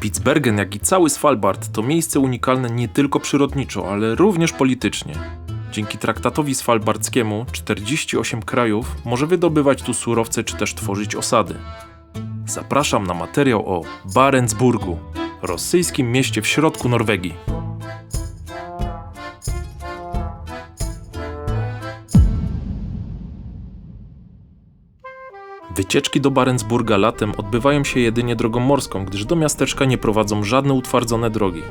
Spitsbergen, jak i cały Svalbard to miejsce unikalne nie tylko przyrodniczo, ale również politycznie. Dzięki traktatowi svalbardzkiemu 48 krajów może wydobywać tu surowce czy też tworzyć osady. Zapraszam na materiał o Barentsburgu, rosyjskim mieście w środku Norwegii. Wycieczki do Barentsburga latem odbywają się jedynie drogą morską, gdyż do miasteczka nie prowadzą żadne utwardzone drogi.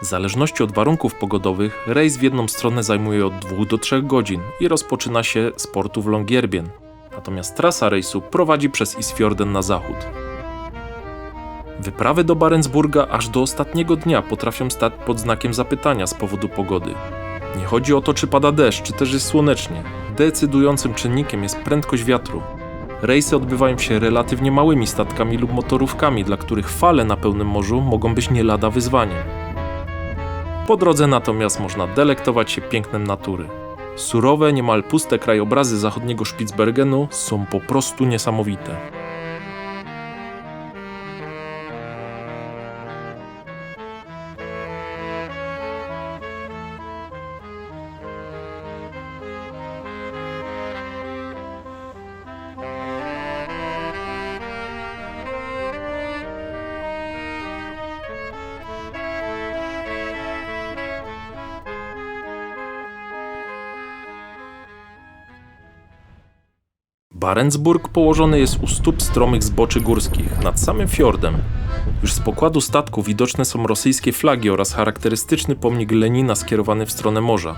W zależności od warunków pogodowych, rejs w jedną stronę zajmuje od 2 do 3 godzin i rozpoczyna się z portu w Longyearbyen, natomiast trasa rejsu prowadzi przez Isfjorden na zachód. Wyprawy do Barentsburga aż do ostatniego dnia potrafią stać pod znakiem zapytania z powodu pogody. Nie chodzi o to, czy pada deszcz, czy też jest słonecznie. Decydującym czynnikiem jest prędkość wiatru. Rejsy odbywają się relatywnie małymi statkami lub motorówkami, dla których fale na pełnym morzu mogą być nie lada wyzwaniem. Po drodze natomiast można delektować się pięknem natury. Surowe, niemal puste krajobrazy zachodniego Spitsbergenu są po prostu niesamowite. Barentsburg położony jest u stóp stromych zboczy górskich, nad samym fiordem. Już z pokładu statku widoczne są rosyjskie flagi oraz charakterystyczny pomnik Lenina skierowany w stronę morza.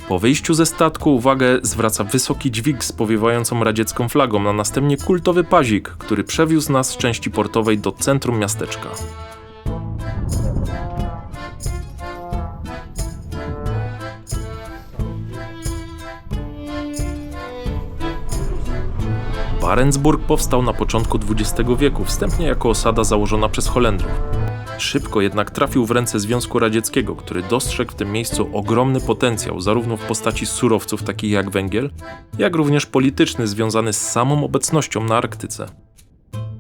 Po wyjściu ze statku uwagę zwraca wysoki dźwig z powiewającą radziecką flagą, a następnie kultowy pazik, który przewiózł nas z części portowej do centrum miasteczka. Barentsburg powstał na początku XX wieku, wstępnie jako osada założona przez Holendrów. Szybko jednak trafił w ręce Związku Radzieckiego, który dostrzegł w tym miejscu ogromny potencjał, zarówno w postaci surowców takich jak węgiel, jak również polityczny związany z samą obecnością na Arktyce.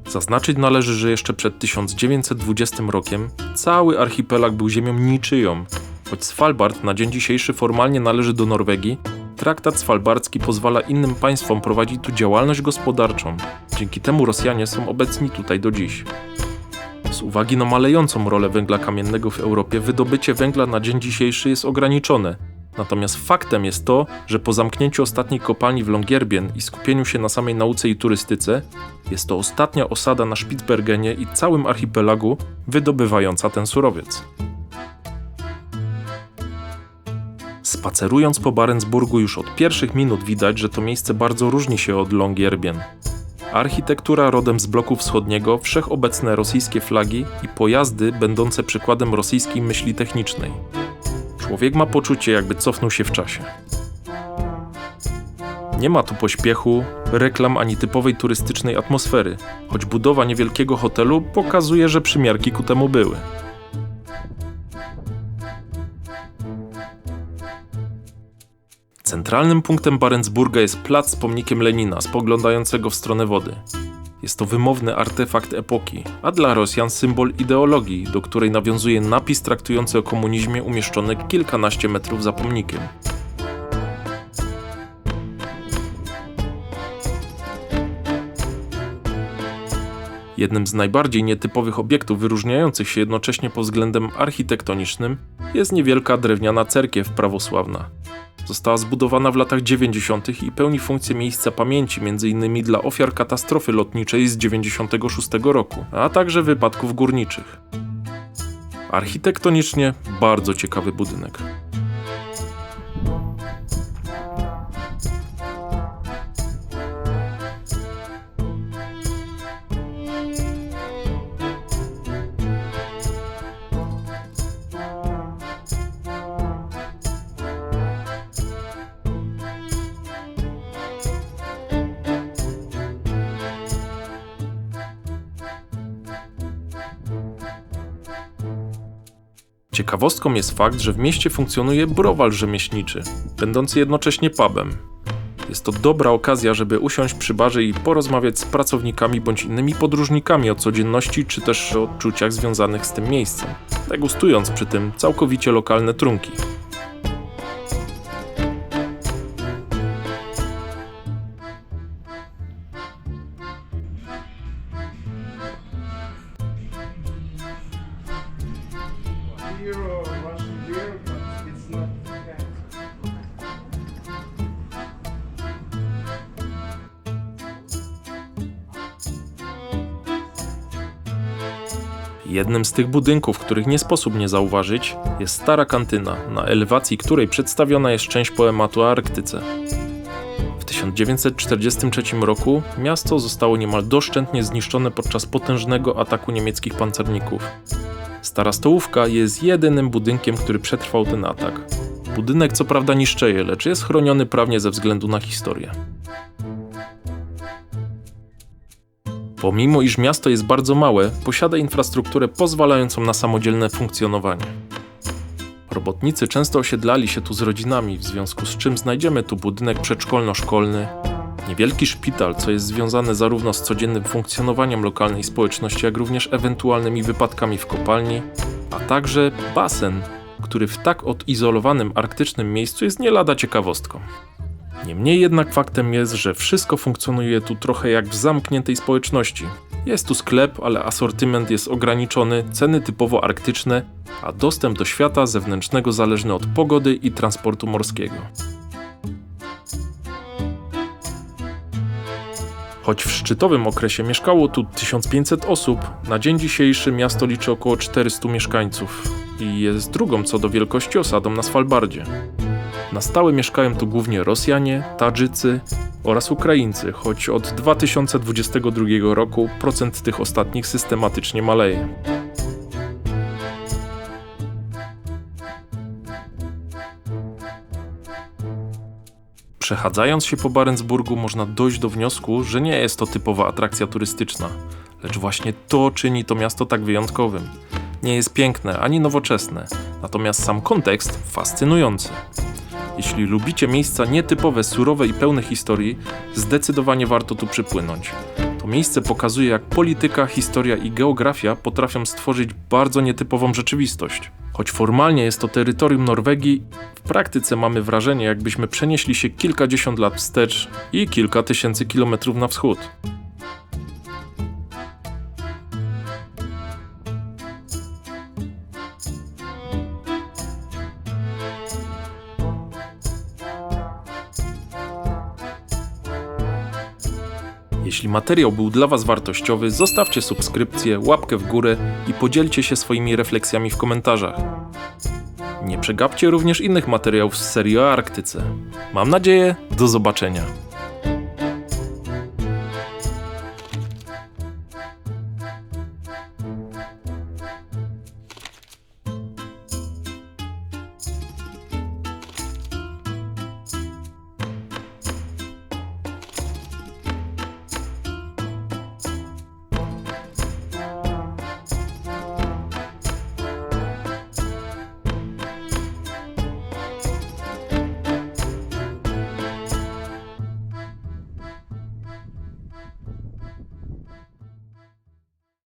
Zaznaczyć należy, że jeszcze przed 1920 rokiem cały archipelag był ziemią niczyją. Choć Svalbard na dzień dzisiejszy formalnie należy do Norwegii, traktat svalbardzki pozwala innym państwom prowadzić tu działalność gospodarczą. Dzięki temu Rosjanie są obecni tutaj do dziś. Z uwagi na malejącą rolę węgla kamiennego w Europie, wydobycie węgla na dzień dzisiejszy jest ograniczone. Natomiast faktem jest to, że po zamknięciu ostatniej kopalni w Longyearbyen i skupieniu się na samej nauce i turystyce, jest to ostatnia osada na Spitsbergenie i całym archipelagu wydobywająca ten surowiec. Spacerując po Barentsburgu już od pierwszych minut widać, że to miejsce bardzo różni się od Longyearbyen. Architektura rodem z bloku wschodniego, wszechobecne rosyjskie flagi i pojazdy będące przykładem rosyjskiej myśli technicznej. Człowiek ma poczucie, jakby cofnął się w czasie. Nie ma tu pośpiechu, reklam ani typowej turystycznej atmosfery, choć budowa niewielkiego hotelu pokazuje, że przymiarki ku temu były. Centralnym punktem Barentsburga jest plac z pomnikiem Lenina, spoglądającego w stronę wody. Jest to wymowny artefakt epoki, a dla Rosjan symbol ideologii, do której nawiązuje napis traktujący o komunizmie umieszczony kilkanaście metrów za pomnikiem. Jednym z najbardziej nietypowych obiektów wyróżniających się jednocześnie pod względem architektonicznym jest niewielka drewniana cerkiew prawosławna. Została zbudowana w latach 90. i pełni funkcję miejsca pamięci m.in. dla ofiar katastrofy lotniczej z 96 roku, a także wypadków górniczych. Architektonicznie bardzo ciekawy budynek. Ciekawostką jest fakt, że w mieście funkcjonuje browar rzemieślniczy, będący jednocześnie pubem. Jest to dobra okazja, żeby usiąść przy barze i porozmawiać z pracownikami bądź innymi podróżnikami o codzienności czy też o odczuciach związanych z tym miejscem, degustując przy tym całkowicie lokalne trunki. Jednym z tych budynków, których nie sposób nie zauważyć, jest stara kantyna, na elewacji której przedstawiona jest część poematu o Arktyce. W 1943 roku miasto zostało niemal doszczętnie zniszczone podczas potężnego ataku niemieckich pancerników. Stara stołówka jest jedynym budynkiem, który przetrwał ten atak. Budynek co prawda niszczeje, lecz jest chroniony prawnie ze względu na historię. Pomimo iż miasto jest bardzo małe, posiada infrastrukturę pozwalającą na samodzielne funkcjonowanie. Robotnicy często osiedlali się tu z rodzinami, w związku z czym znajdziemy tu budynek przedszkolno-szkolny, niewielki szpital, co jest związane zarówno z codziennym funkcjonowaniem lokalnej społeczności, jak również ewentualnymi wypadkami w kopalni, a także basen, który w tak odizolowanym arktycznym miejscu jest nie lada ciekawostką. Niemniej jednak faktem jest, że wszystko funkcjonuje tu trochę jak w zamkniętej społeczności. Jest tu sklep, ale asortyment jest ograniczony, ceny typowo arktyczne, a dostęp do świata zewnętrznego zależny od pogody i transportu morskiego. Choć w szczytowym okresie mieszkało tu 1500 osób, na dzień dzisiejszy miasto liczy około 400 mieszkańców i jest drugą co do wielkości osadą na Svalbardzie. Na stałe mieszkają tu głównie Rosjanie, Tadżycy oraz Ukraińcy, choć od 2022 roku procent tych ostatnich systematycznie maleje. Przechadzając się po Barentsburgu można dojść do wniosku, że nie jest to typowa atrakcja turystyczna, lecz właśnie to czyni to miasto tak wyjątkowym. Nie jest piękne ani nowoczesne, natomiast sam kontekst fascynujący. Jeśli lubicie miejsca nietypowe, surowe i pełne historii, zdecydowanie warto tu przypłynąć. To miejsce pokazuje, jak polityka, historia i geografia potrafią stworzyć bardzo nietypową rzeczywistość. Choć formalnie jest to terytorium Norwegii, w praktyce mamy wrażenie, jakbyśmy przenieśli się kilkadziesiąt lat wstecz i kilka tysięcy kilometrów na wschód. Jeśli materiał był dla Was wartościowy, zostawcie subskrypcję, łapkę w górę i podzielcie się swoimi refleksjami w komentarzach. Nie przegapcie również innych materiałów z serii o Arktyce. Mam nadzieję, do zobaczenia.